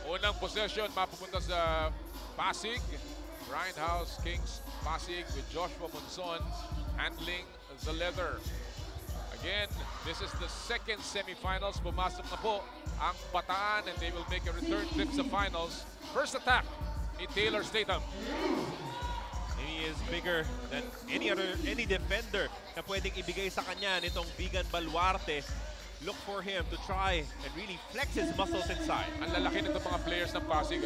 Unang possession, mapupunta sa Pasig. Grindhouse Kings Pasig with Joshua Monzon handling the leather. Again, this is the second semifinals. Pumasok na po ang Bataan and they will make a return trip sa finals. First attack ni Taylor Statham. He is bigger than any defender na pwedeng ibigay sa kanya nitong Vigan Baluarte. Look for him to try and really flex his muscles inside. Ang lalaki nito mga players ng Pasig.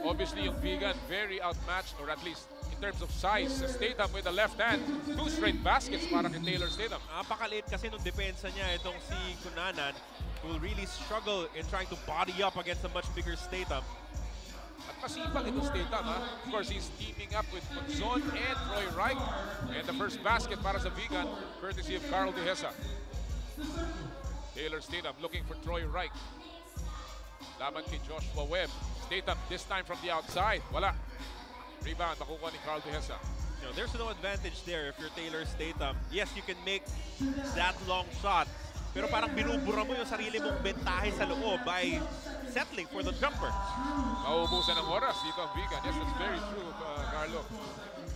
Obviously, yung Vigan very outmatched, or at least in terms of size. Statham with the left hand, 2 straight baskets para kay Taylor Statham. Napakaliit kasi nung depensa niya itong si Cunanan, will really struggle in trying to body up against a much bigger Statham. At masipag itong Statham. Of course, he's teaming up with Monzon and Troy Reich. And the first basket para sa Vigan, courtesy of Carl Dehesa. Taylor Statham looking for Troy Reich. Laban kay Joshua Webb. Statham this time from the outside. Wala. Rebound, makukuha ni Carl Dehesa. You know, there's no advantage there if you're Taylor Statham. Yes, you can make that long shot. Pero parang binubura mo yung sarili mong bentahe sa loob by settling for the jumper. Mauubusan ng oras dito ang Vigan. Yes, that's very true, Carlo.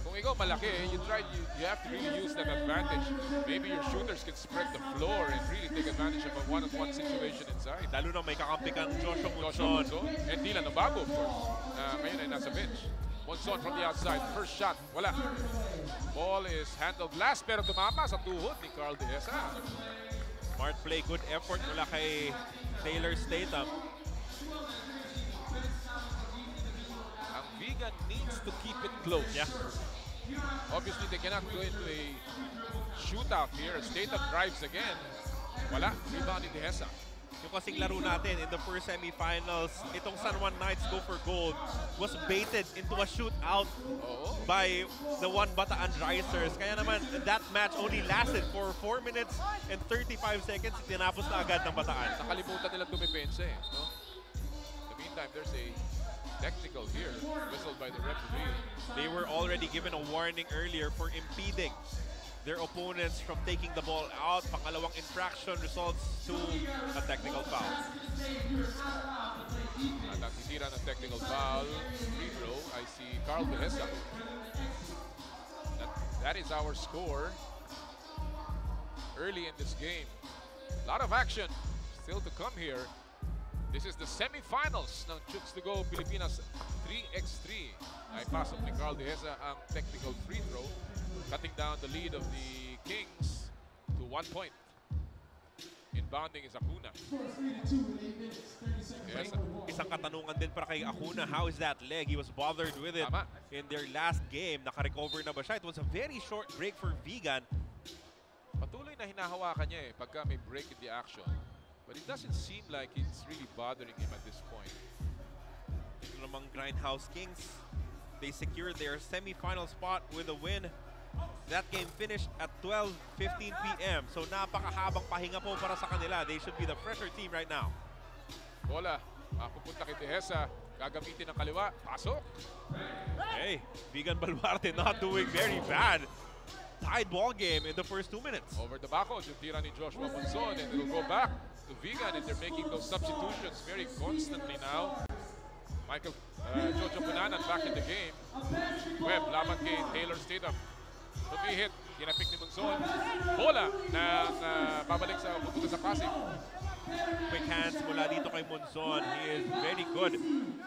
Kung ikaw malaki, you have to really use that advantage. Maybe your shooters can spread the floor and really take advantage of a one-on-one situation inside. Lalo na may kakampi kang Joshua Monzon. And Dylan Nabago, of course. Ngayon ay nasa bench. Monzon from the outside. First shot, wala. Ball is handled last pero tumama sa tuhod ni Carl Dehesa. Smart play, good effort mula kay Taylor Statham. Ang Vigan needs to keep it close. Yeah. Obviously, they cannot go into a shootout here. Statham drives again. Wala. Rebound ni Dehesa. Yung kasing laro natin in the first semifinals, itong San Juan Knights Go for Gold was baited into a shootout by the one Bataan Drisers. Kaya naman, that match only lasted for 4 minutes and 35 seconds. Tinapos na agad ng Bataan. Nakalimutan nila tumipensa eh. No? In the meantime, there's a technical here, whistled by the referee. They were already given a warning earlier for impeding their opponents from taking the ball out. Pangalawang infraction results to a technical foul. At ang titira ng technical foul, free throw, I see Carl Dehesa. That is our score early in this game. A lot of action still to come here. This is the semifinals ng Chooks to Go Pilipinas 3x3. Ay pasok ni Carl Dehesa ang technical free throw, cutting down the lead of the Kings to 1 point. Inbounding is Acuna. Isang katanungan din para kay Acuna, how is that leg? He was bothered with it in their last game. Naka-recover na ba siya? It was a very short break for Vigan. Patuloy na hinahawakan niya pagka may break in the action. But it doesn't seem like it's really bothering him at this point. Ito namang Grindhouse Kings, they secured their semi-final spot with a win. That game finished at 12:15 p.m. So napakahabang pahinga po para sa kanila. They should be the fresher team right now. Bola, pupunta kay Dehesa. Gagamitin ng kaliwa. Pasok. Hey, Vigan Baluarte not doing very bad. Tied ball game in the first 2 minutes. Over the backcourt, yung tira ni Joshua Monzon, and it'll go back to Vigan, and they're making those substitutions very constantly now. Jojo Cunanan back in the game. Webb, laban kay Taylor Statham. Tumihit, kinapik ni Monzon. Bola na babalik sa pupunta sa Pasig. Quick hands mula dito kay Monzon. He is very good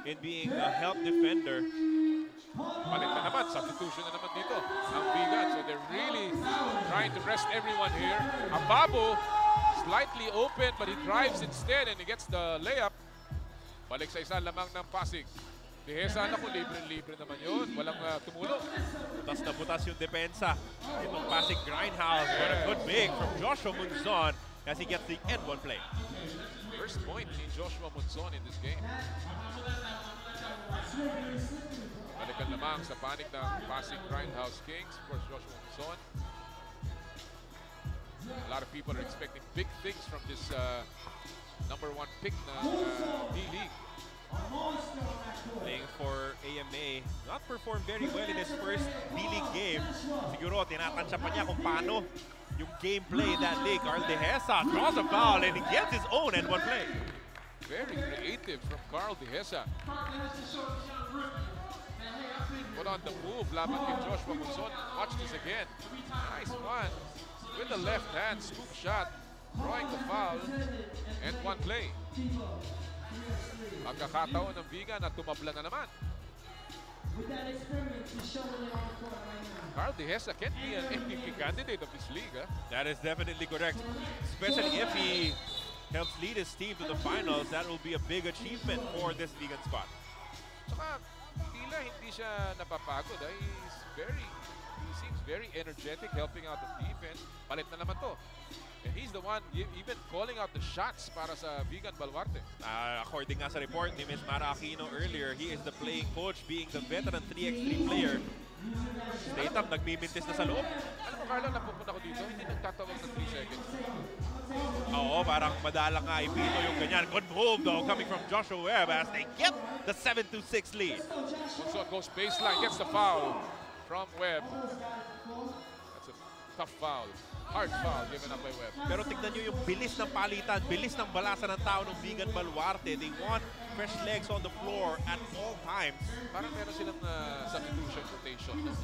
in being a help defender. Palit na naman, substitution na naman dito ang Vigan. So they're really trying to rest everyone here. Ababo, slightly open, but he drives instead and he gets the layup. Balik sa isa lamang ng Pasig. Dehesa na kung libre-libre naman yun. Walang tumulong. Butas na butas yung depensa. Itong Pasig Grindhouse. But a good big from Joshua Monzon as he gets the end one play. First point ni Joshua Monzon in this game. Balikan lamang sa panik ng Pasig Grindhouse Kings. Of course, Joshua Monzon. A lot of people are expecting big things from this #1 pick na D-League. Playing for AMA, not performed very well in his first D-League game. Siguro tinatansya pa niya kung paano yung gameplay that league. Carl Dehesa draws a foul and he gets his own and one play. Very creative from Carl Dehesa. Put on the move, laban kay Joshua Monzon. Watch this again. Nice one. With the left hand, scoop shot. Drawing the foul. And one play. Pagkakataon ng Vigan na tumabla na naman. Carl Dehesa can be an MVP candidate of this league. That is definitely correct. Especially if he helps lead his team to the finals, that will be a big achievement for this Vigan squad. Saka, tila hindi siya napapagod. He seems very energetic, helping out the defense. Palit na naman to. And he's the one even calling out the shots para sa Vigan Baluarte. According nga sa report ni Ms. Mara Aquino earlier, he is the playing coach, being the veteran 3x3 player. Statham, nagmimintis na sa loob. Alam mo, Carlo, napupunta ko dito, hindi nagtatawag ng 3 seconds. Oo, parang madalang nga ipito yung ganyan. Good move though, coming from Joshua Webb as they get the 7-6 lead. Monzon goes baseline, gets the foul from Webb. That's a tough foul. Hard foul given up by Webb. Pero tignan nyo yung bilis ng palitan, bilis ng balasan ng tao ng Vigan Baluarte. They want fresh legs on the floor at all times. Parang meron silang substitution rotation, no?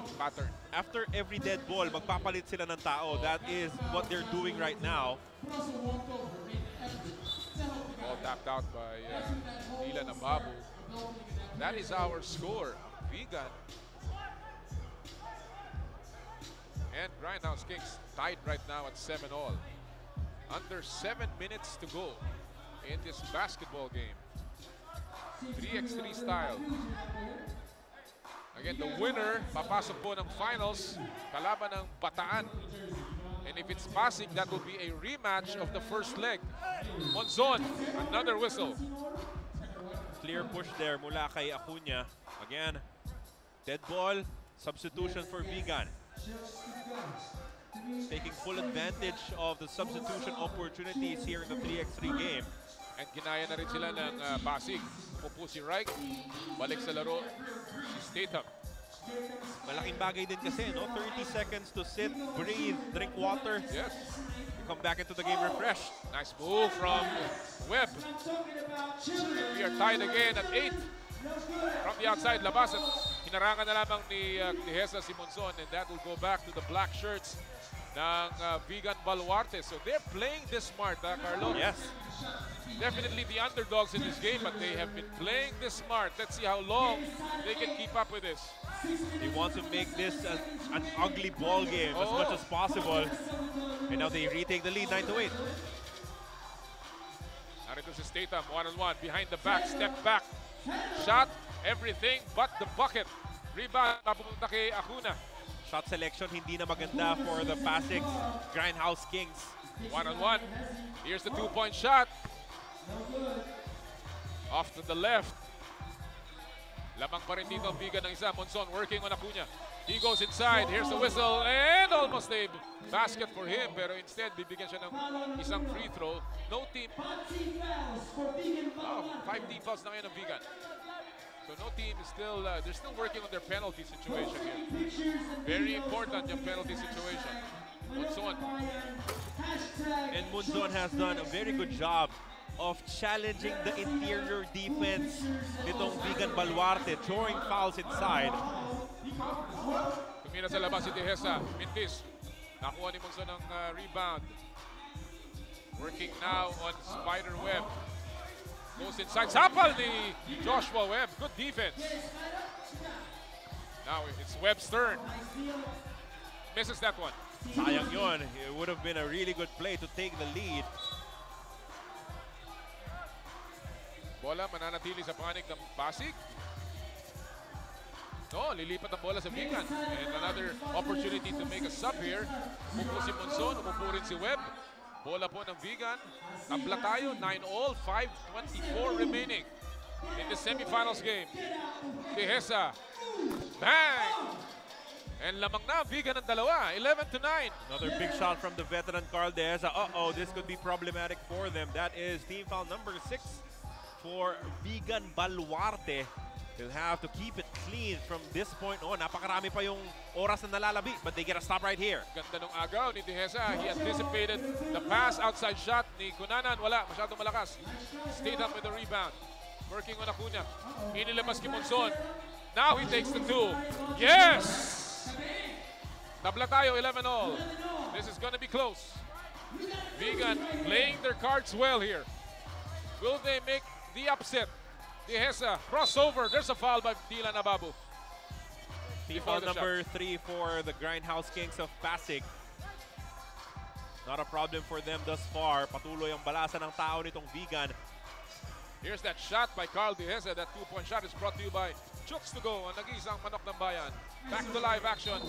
Yung pattern. After every dead ball, magpapalit sila ng tao. That is what they're doing right now. All tapped out by Ilan Ababu. That is our score. Vigan and Grindhouse Kings tied right now at 7-all. Under 7 minutes to go in this basketball game. 3x3 style. Again, the winner papasok po ng finals kalaban ng Bataan. And if it's Pasig, that will be a rematch of the first leg. Monzon, another whistle. Clear push there mula kay Acuña. Again, dead ball, substitution for Vigan. Taking full advantage of the substitution opportunities here in the 3x3 game. And ginaya na rin sila ng Pasig. Pupo si Reich, balik sa laro si Statham. Malaking bagay din kasi, no? 30 seconds to sit, breathe, drink water. Yes. You come back into the game refreshed. Nice move from Webb. We are tied again at 8. From the outside, labas at hinarangan na lamang ni Dehesa si Monzon, and that will go back to the black shirts ng Vigan Baluarte. So they're playing this smart, Carlo? Yes. Definitely the underdogs in this game, but they have been playing this smart. Let's see how long they can keep up with this. They want to make this an ugly ball game as much as possible. And now they retake the lead 9-8. Narito si Statham, one-on-one, behind the back, step back. Shot, everything but the bucket. Rebound, papupunta kay Acuña. Shot selection hindi na maganda for the Pasig Grindhouse Kings. One-on-one. Here's the two-point shot. Off to the left. Lamang pa rin dito ang Vigan ng isa. Monzon working on Acuña. He goes inside. Here's the whistle. And almost a basket for him. Pero instead, bibigyan siya ng isang free throw. No team. 5 team fouls na ngayon ng Vigan. So no team is still, they're still working on their penalty situation here. Very important yung penalty situation. Monzon. And Monzon has done a very good job of challenging the interior defense nitong Vigan Baluarte, drawing fouls inside. Tumira sa labas si Dehesa. Mintis. Nakuha ni Monzon ng rebound. Working now on Spider Webb. Goes inside. Sapal ni Joshua Webb. Good defense. Now it's Webb's turn. Misses that one. Sayang yun. It would have been a really good play to take the lead. Bola mananatili sa panig ng Pasig. No, lilipat ang bola sa Vigan. And another opportunity to make a sub here. Umupo si Monzon, umupo rin si Webb. Bola po ng Vigan. Tabla tayo, 9-all, 5:24 remaining in the semifinals game. Dehesa. Bang! And lamang na, Vigan ng dalawa, 11-9. Another big shot from the veteran Carl Dehesa. Uh-oh, this could be problematic for them. That is team foul number 6 for Vigan Baluarte. They'll have to keep it clean from this point on. Napakarami pa yung oras na nalalabi, but they get a stop right here. Ganda nung agaw ni Dehesa. He anticipated the pass, outside shot ni Cunanan. Wala, masyadong malakas. Statham with the rebound. Working on Acuna. Inilabas kay Monzon. Now he takes the two. Yes! Tabla tayo, 11-all. This is gonna be close. Vigan playing their cards well here. Will they make the upset? Dehesa, crossover. There's a foul by Dylan Ababu. Foul number 3 for the Grindhouse Kings of Pasig. Not a problem for them thus far. Patuloy ang balasa ng tao nitong Vigan. Here's that shot by Carl Dehesa. That two-point shot is brought to you by Chooks to go, ang nag-iisang manok ng bayan. Back to live action.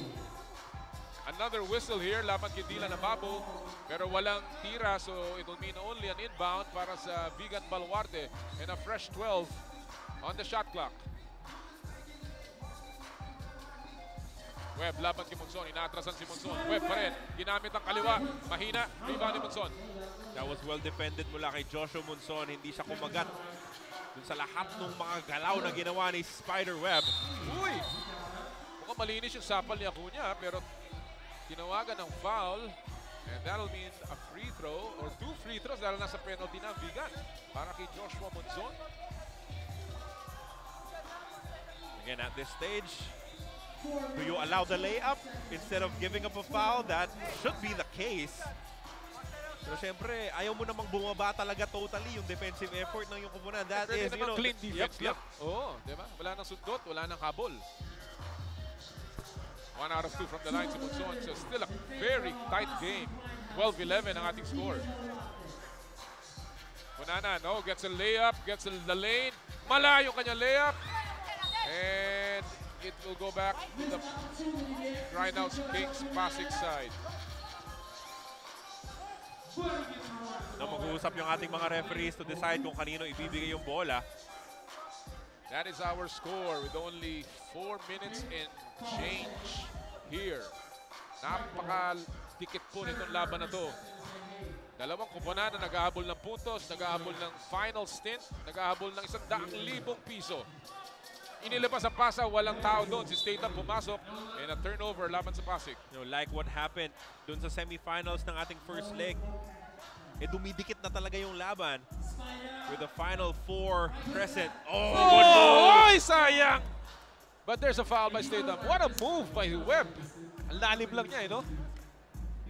Another whistle here, laban kay Dylan Ababu. Pero walang tira, so it will mean only an inbound para sa Vigan Baluarte and a fresh 12 on the shot clock. Webb, laban kay Monzon. Inaatrasan si Monzon. Webb pa rin. Ginamit ang kaliwa. Mahina. Rebound ni Monzon. That was well defended mula kay Joshua Monzon. Hindi siya kumagat dun sa lahat ng mga galaw na ginawa ni Spider Webb. Uy! Mukhang malinis yung sapal ni Acuna, pero tinawagan ng foul. And that'll mean a free throw or 2 free throws dahil nasa penalty na Vigan para kay Joshua Monzon. Again, at this stage, do you allow the layup instead of giving up a foul? That should be the case. Pero syempre, ayaw mo namang bumaba talaga totally yung defensive effort ng yung kupunan. That is, you know, clean defense. Yep. Oo, di ba? Wala nang sundot, wala nang habol. 1 out of 2 from the line si Monzon. So still a very tight game. 12-11 ang ating score. Cunanan, no, gets a layup, gets the lane. Malayo kanya layup. And it will go back to the Grindhouse Kings Pasig side. Na mag-uusap yung ating mga referees to decide kung kanino ibibigay yung bola. That is our score with only 4 minutes and change here. Napaka-dikit po nitong laban na to. Dalawang kupunan na nag-ahabol ng puntos, nag-ahabol ng final stint, nag-ahabol ng 100,000 piso. Inilabas ang pasa, walang tao doon. Si Statham pumasok and a turnover laban sa Pasig. You know, like what happened doon sa semifinals ng ating first leg. Dumidikit na talaga yung laban with the final 4 crescent. Oh, good move! Oy, sayang! But there's a foul by Statham. What a move by Webb. Ang lalim lang niya, no?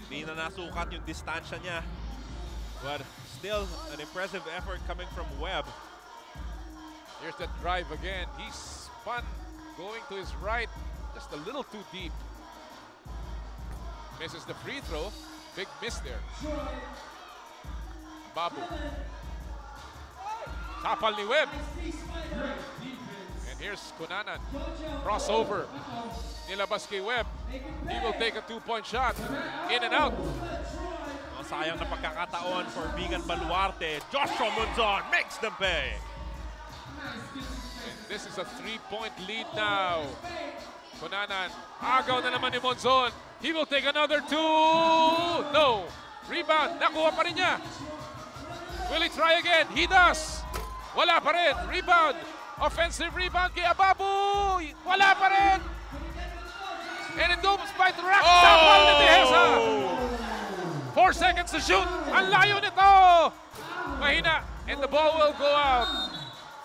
Hindi na nasukat yung distansya niya. But still, an impressive effort coming from Webb. Here's that drive again. He spun, going to his right, just a little too deep. Misses the free throw. Big miss there. Babu. Tapal ni Webb. And here's Cunanan. Crossover. Nilabas kay Webb. He will take a 2-point shot. In and out. Sayang na pagkakataon for Vigan Baluarte. Joshua Monzon makes them pay. And this is a 3-point lead now. Cunanan. Agaw na naman ni Monzon. He will take another 2. No. Rebound. Nakuha pa rin niya. Will he try again? He does. Wala pa rin. Rebound. Offensive rebound kay Ababu. Wala pa rin. And it goes by the rack. Tapal ni Dehesa. 4 seconds to shoot. Ang layo nito. Mahina. And the ball will go out.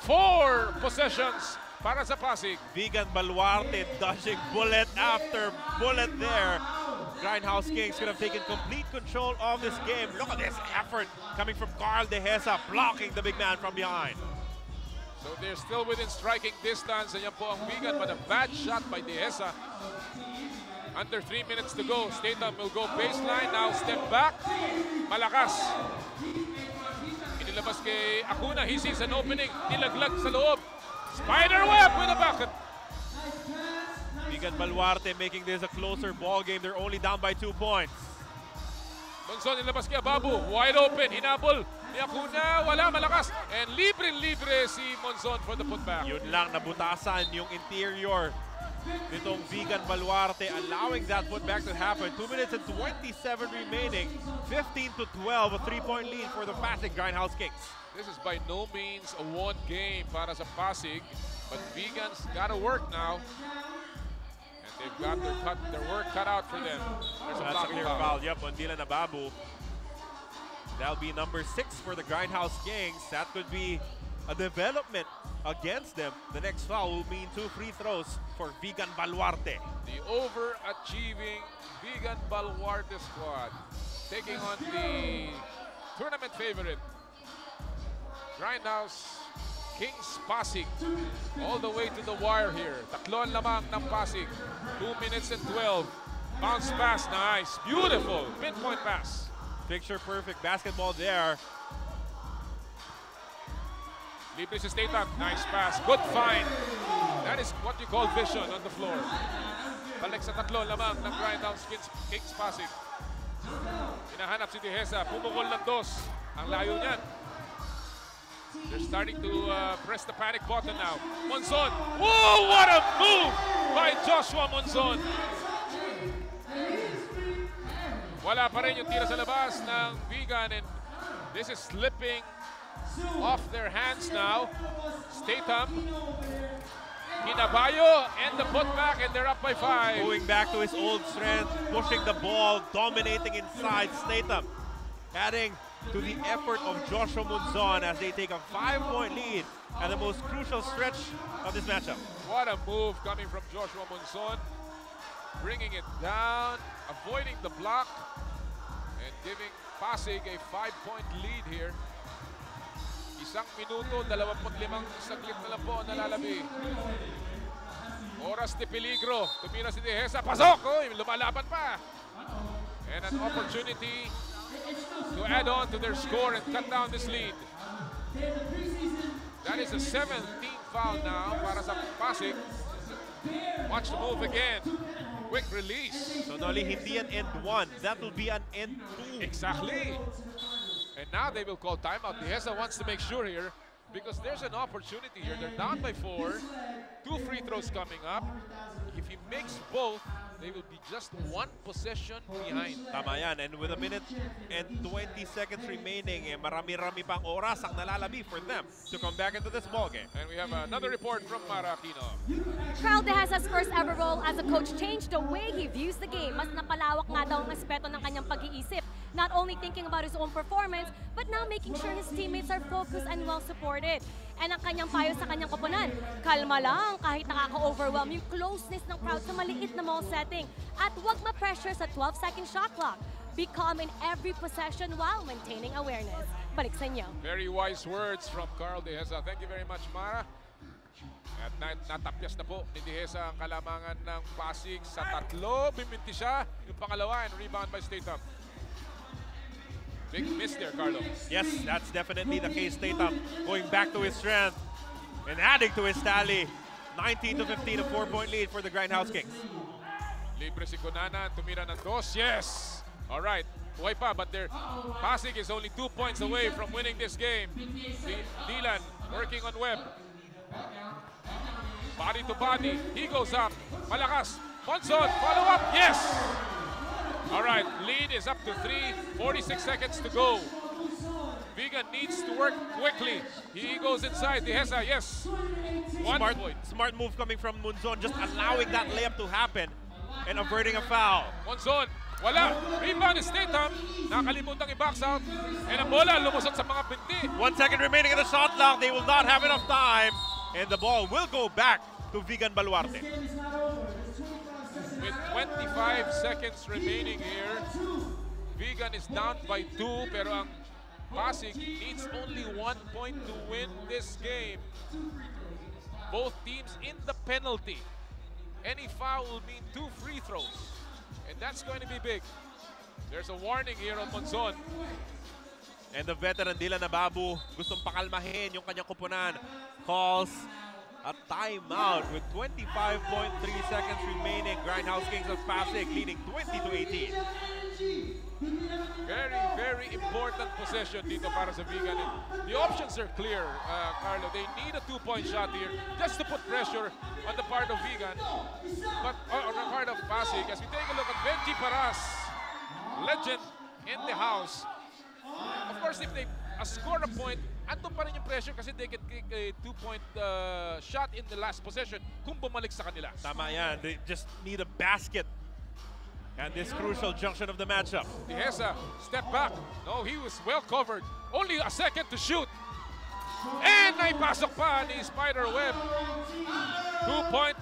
4 possessions para sa Pasig. Vigan Baluarte dodging bullet after bullet there. Grindhouse Kings could have taken complete control of this game. Look at this effort coming from Carl Dehesa, blocking the big man from behind. So they're still within striking distance. Ayan po ang Vigan, but a bad shot by Dehesa. Under 3 minutes to go. Statham will go baseline. Now step back. Malakas. Inilabas kay Acuna. He sees an opening. Nilaglag sa loob. Spiderweb with a bucket. Vigan Baluarte making this a closer ball game. They're only down by 2 points. Monzon nilabas kay Ababu. Wide open. Hinabol ni Acuna. Wala, malakas. And libre-libre si Monzon for the putback. Yun lang, nabutasan yung interior nitong Vigan Baluarte, allowing that putback to happen. 2 minutes and 27 remaining. 15-12, a 3-point lead for the Pasig Grindhouse Kings. This is by no means a won game para sa Pasig, but Vigan's got to work now. And they've got their work cut out for them. There's a That's a blocking clear foul. foul. Yep, on Dylan Ababu. That'll be number 6 for the Grindhouse Kings. That could be a development against them. The next foul will mean 2 free throws for Vigan Baluarte. The overachieving Vigan Baluarte squad taking on the tournament favorite, Grindhouse Kings Pasig. All the way to the wire here. Tatlon lamang ng Pasig. 2 minutes and 12. Bounce pass, nice. Beautiful. Pinpoint pass. Picture perfect basketball there. Libre si Statham. Nice pass. Good find. That is what you call vision on the floor. Balik sa tatlon lamang ng Grindhouse Kings Pasig. Hinahanap si Dehesa. Pumukol ng 2. Ang layo niyan. They're starting to press the panic button now. Monzon. Whoa, what a move by Joshua Monzon. Wala pa rin yung tira sa labas ng Vigan, and this is slipping off their hands now. Statham, Hinabayo, and the putback, and they're up by 5. Going back to his old strength, pushing the ball, dominating inside. Statham adding to the effort of Joshua Monzon as they take a 5-point lead at the most crucial stretch of this matchup. What a move coming from Joshua Monzon. Bringing it down, avoiding the block, and giving Pasig a 5-point lead here. 1 minuto, 25 saglit na lang po ang nalalabi. Oras de peligro. Tumira si Dehesa. Pasok! Oh, lumalaban pa. And an opportunity to add on to their score and cut down this lead. That is a 17th foul now para sa Pasig. Watch the move again. Quick release. So not only hindi an end 1, that will be an end 2. Exactly. And now they will call timeout. Dehesa wants to make sure here because there's an opportunity here. They're down by 4. 2 free throws coming up. If he makes both, they will be just 1 possession behind. Tama yan. And with 1 minute and 20 seconds remaining, marami-rami pang oras ang nalalabi for them to come back into this ballgame. And we have another report from Maracino. Carl Dehesa's first ever role as a coach changed the way he views the game. Mas napalawak nga daw ang aspeto ng kanyang pag-iisip. Not only thinking about his own performance, but now making sure his teammates are focused and well-supported. And ang kanyang payo sa kanyang koponan, kalma lang kahit nakaka-overwhelm yung closeness ng crowd sa maliit na mall setting. At huwag ma-pressure sa 12-second shot clock. Be calm in every possession while maintaining awareness. Balik sa inyo. Very wise words from Carl Dehesa. Thank you very much, Mara. At natapyas na po ni Dehesa ang kalamangan ng Pasig sa 3. Biminti siya. Yung pangalawa and rebound by Statham. Big miss there, Carlo. Yes, that's definitely the case. Statham going back to his strength and adding to his tally. 19 to 15, a 4-point lead for the Grindhouse Kings. Libre si Conana, tumira ng 2. Yes! All right, buhay pa, but their Pasig is only 2 points away from winning this game. Dylan working on Webb. Body to body, he goes up. Malakas, Monzon, follow up, yes! All right, lead is up to 3, 46 seconds to go. Vigan needs to work quickly. He goes inside, Dehesa, yes. Smart move coming from Monzon, just allowing that layup to happen and averting a foul. Monzon, wala. Rebound is Statham. Nakalimutang i-box out. And ang bola lumusot sa mga binti. 1 second remaining in the shot clock. They will not have enough time. And the ball will go back to Vigan Baluarte. With 25 seconds remaining here, Vigan is down by 2, pero ang Pasig needs only 1 point to win this game. Both teams in the penalty. Any foul will mean 2 free throws, and that's going to be big. There's a warning here on Monzon. And the veteran Dylan Ababu gustong pakalmahin yung kanyang kupunan. Calls a timeout with 25.3 seconds remaining. Grindhouse Kings of Pasig leading 20 to 18. Very, very important possession dito para sa Vigan. And the options are clear, Carlo. They need a 2-point shot here just to put pressure on the part of Vigan, but on the part of Pasig. As we take a look at Benji Paras, legend in the house. Of course, if they score a point, andun pa rin yung pressure kasi they can kick a 2-point shot in the last possession kung bumalik sa kanila. Tama yan. They just need a basket. And this crucial junction of the matchup. Dehesa, step back. No, he was well covered. Only a second to shoot. And naipasok pa ni Spiderweb. 2-point,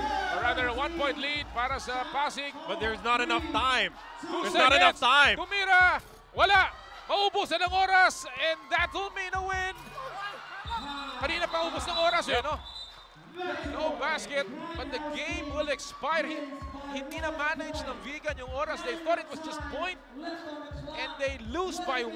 or rather 1-point lead para sa Pasig. But there's not enough time. 2 There's not enough seconds. time. Tumira. Wala. Maubusan ng oras. And that will mean a win. Kanina pa ubos ng oras eh, no? No basket, but the game will expire. Hindi na manage ng Vigan yung oras. They thought it was just point. And they lose by 1.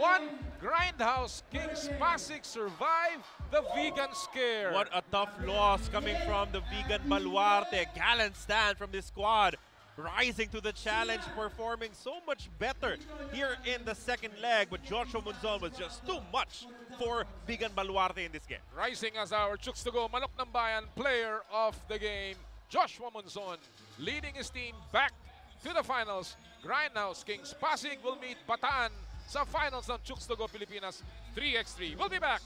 Grindhouse Kings Pasig survive the Vigan scare. What a tough loss coming from the Vigan Baluarte. Gallant stand from this squad. Rising to the challenge, performing so much better here in the second leg. But Joshua Monzon was just too much for Vigan Baluarte in this game. Rising as our Chooks to Go Manok ng Bayan player of the game, Joshua Monzon, leading his team back to the finals. Grindhouse Kings Pasig will meet Bataan sa finals ng Chooks to Go Pilipinas 3x3. We'll be back.